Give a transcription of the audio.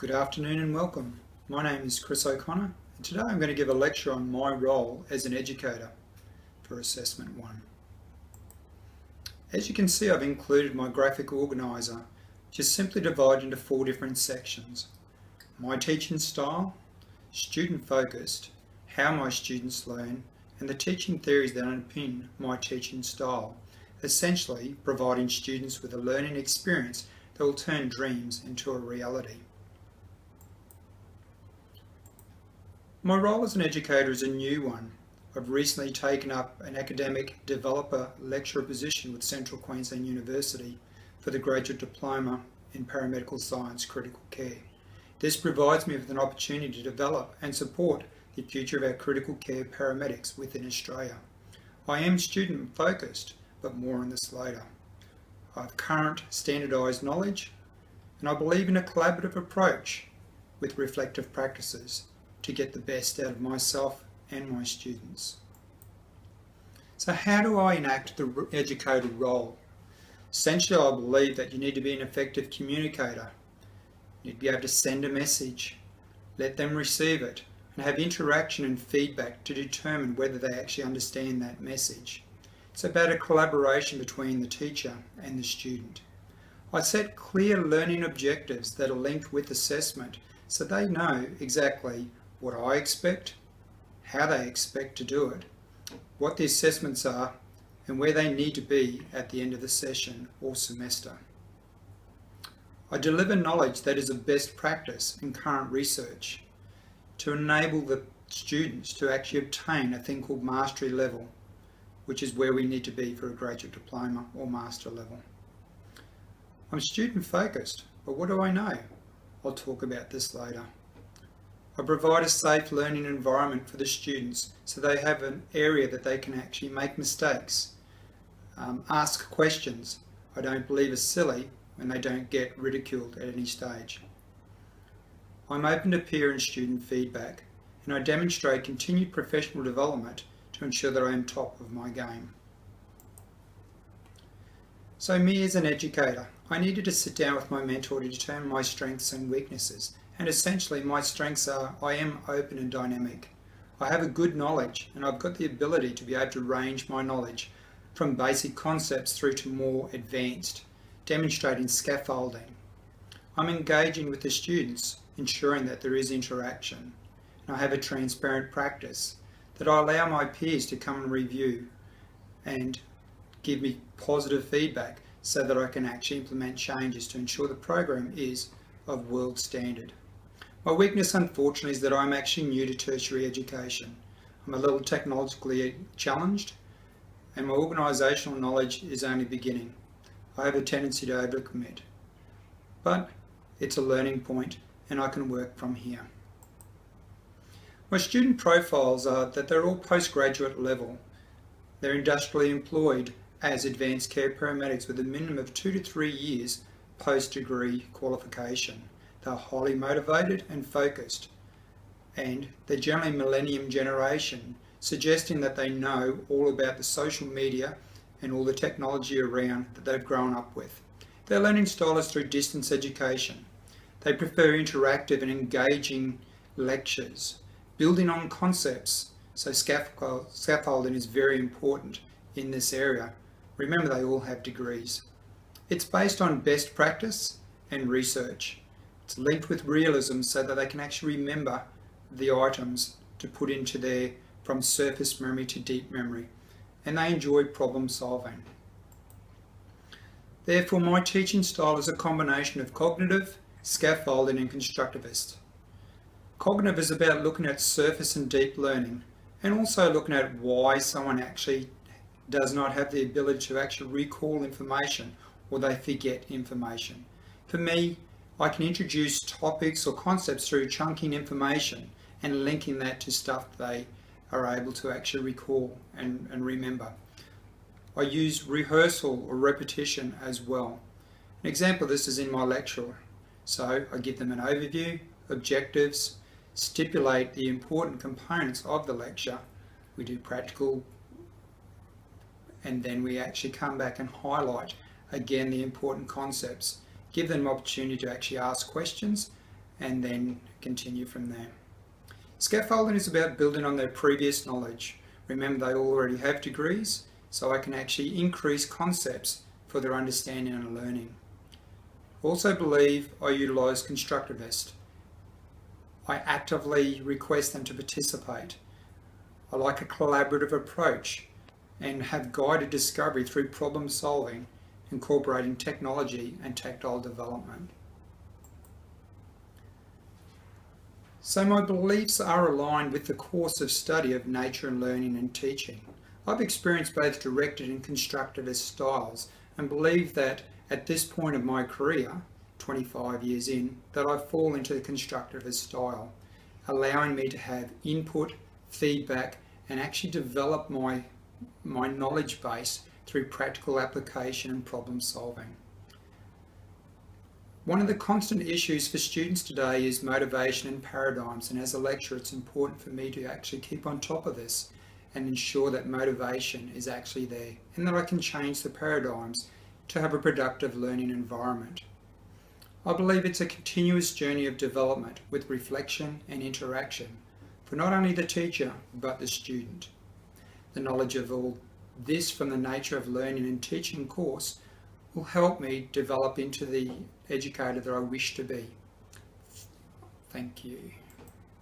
Good afternoon and welcome. My name is Chris O'Connor and today I'm going to give a lecture on my role as an educator for Assessment 1. As you can see, I've included my graphic organiser, which is simply divided into 4 different sections. My teaching style, student focused, how my students learn, and the teaching theories that underpin my teaching style, essentially providing students with a learning experience that will turn dreams into a reality. My role as an educator is a new one. I've recently taken up an academic developer lecturer position with Central Queensland University for the graduate diploma in paramedical science critical care. This provides me with an opportunity to develop and support the future of our critical care paramedics within Australia. I am student focused, but more on this later. I have current standardised knowledge, and I believe in a collaborative approach with reflective practices to get the best out of myself and my students. So how do I enact the educator role? Essentially, I believe that you need to be an effective communicator. You need to be able to send a message, let them receive it, and have interaction and feedback to determine whether they actually understand that message. It's about a collaboration between the teacher and the student. I set clear learning objectives that are linked with assessment so they know exactly what I expect, how they expect to do it, what the assessments are, and where they need to be at the end of the session or semester. I deliver knowledge that is of best practice and current research to enable the students to actually obtain a thing called mastery level, which is where we need to be for a graduate diploma or master level. I'm student focused, but what do I know? I'll talk about this later. I provide a safe learning environment for the students so they have an area that they can actually make mistakes, ask questions I don't believe are silly, and they don't get ridiculed at any stage. I'm open to peer and student feedback, and I demonstrate continued professional development to ensure that I am top of my game. So me as an educator, I needed to sit down with my mentor to determine my strengths and weaknesses. And essentially my strengths are I am open and dynamic. I have a good knowledge and I've got the ability to be able to range my knowledge from basic concepts through to more advanced, demonstrating scaffolding. I'm engaging with the students, ensuring that there is interaction. And I have a transparent practice that I allow my peers to come and review and give me positive feedback so that I can actually implement changes to ensure the program is of world standard. My weakness, unfortunately, is that I'm actually new to tertiary education. I'm a little technologically challenged and my organisational knowledge is only beginning. I have a tendency to overcommit, but it's a learning point and I can work from here. My student profiles are that they're all postgraduate level. They're industrially employed as advanced care paramedics with a minimum of 2 to 3 years post-degree qualification. They're highly motivated and focused, and they're generally millennium generation, suggesting that they know all about the social media and all the technology around that they've grown up with. Their learning style is through distance education. They prefer interactive and engaging lectures, building on concepts, so scaffolding is very important in this area. Remember, they all have degrees. It's based on best practice and research. It's linked with realism so that they can actually remember the items to put into their from surface memory to deep memory, and they enjoy problem solving. Therefore, my teaching style is a combination of cognitive, scaffolding and constructivist. Cognitive is about looking at surface and deep learning and also looking at why someone actually does not have the ability to actually recall information or they forget information. For me, I can introduce topics or concepts through chunking information and linking that to stuff they are able to actually recall and remember. I use rehearsal or repetition as well. An example of this is in my lecture. So I give them an overview, objectives, stipulate the important components of the lecture. We do practical, and then we actually come back and highlight again the important concepts, give them an opportunity to actually ask questions and then continue from there. Scaffolding is about building on their previous knowledge. Remember, they already have degrees, so I can actually increase concepts for their understanding and learning. Also believe I utilise constructivist. I actively request them to participate. I like a collaborative approach and have guided discovery through problem solving, incorporating technology and tactile development. So my beliefs are aligned with the course of study of nature and learning and teaching. I've experienced both directed and constructivist styles and believe that at this point of my career, 25 years in, that I fall into the constructivist style, allowing me to have input, feedback, and actually develop my knowledge base through practical application and problem solving. One of the constant issues for students today is motivation and paradigms, and as a lecturer it's important for me to actually keep on top of this and ensure that motivation is actually there and that I can change the paradigms to have a productive learning environment. I believe it's a continuous journey of development with reflection and interaction for not only the teacher but the student. The knowledge of all this from the nature of learning and teaching course will help me develop into the educator that I wish to be. Thank you.